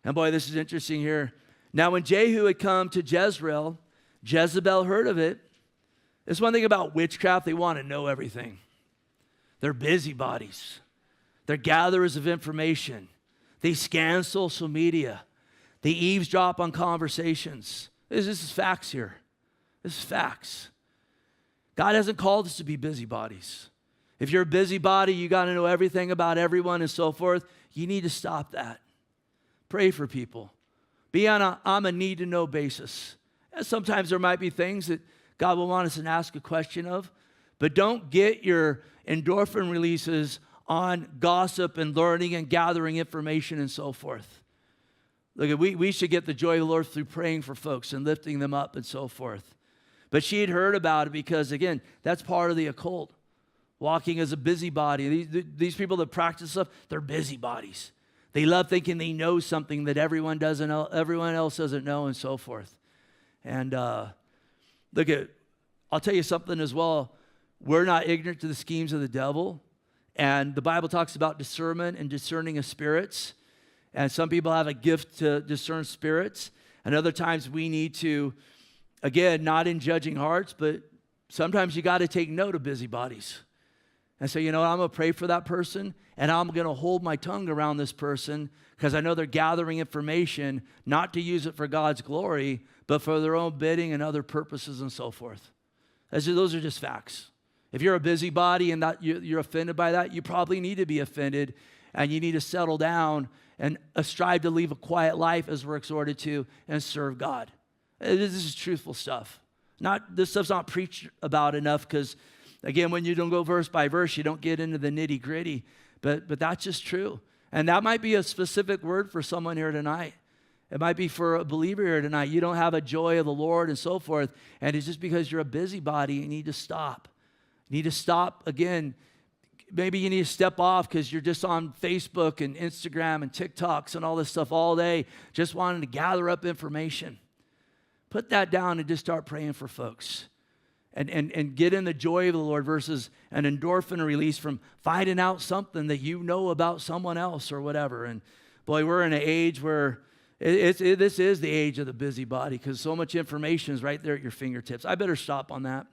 And boy, this is interesting here. Now, when Jehu had come to Jezreel, Jezebel heard of it. There's one thing about witchcraft, they want to know everything. They're busybodies. They're gatherers of information. They scan social media. They eavesdrop on conversations. This is facts here. This is facts. God hasn't called us to be busybodies. If you're a busybody, you got to know everything about everyone and so forth. You need to stop that. Pray for people. Be on a need-to-know basis. And sometimes there might be things that God will want us to ask a question of, but don't get your endorphin releases on gossip and learning and gathering information and so forth. Look, we should get the joy of the Lord through praying for folks and lifting them up and so forth. But she had heard about it because, again, that's part of the occult. Walking as a busybody. These people that practice stuff, they're busybodies. They love thinking they know something that everyone else doesn't know and so forth. And I'll tell you something as well. We're not ignorant to the schemes of the devil. And the Bible talks about discernment and discerning of spirits. And some people have a gift to discern spirits. And other times we need to, again, not in judging hearts, but sometimes you got to take note of busybodies. And say, you know what, I'm going to pray for that person, and I'm going to hold my tongue around this person because I know they're gathering information, not to use it for God's glory, but for their own bidding and other purposes and so forth. Those are just facts. If you're a busybody and that you're offended by that, you probably need to be offended, and you need to settle down and strive to live a quiet life as we're exhorted to and serve God. This is truthful stuff. This stuff's not preached about enough because, again, when you don't go verse by verse, you don't get into the nitty gritty. But that's just true. And that might be a specific word for someone here tonight. It might be for a believer here tonight. You don't have a joy of the Lord and so forth. And it's just because you're a busybody, you need to stop. You need to stop, again, maybe you need to step off because you're just on Facebook and Instagram and TikToks and all this stuff all day, just wanting to gather up information. Put that down and just start praying for folks. And get in the joy of the Lord versus an endorphin release from finding out something that you know about someone else or whatever. And boy, we're in an age where this is the age of the busybody because so much information is right there at your fingertips. I better stop on that.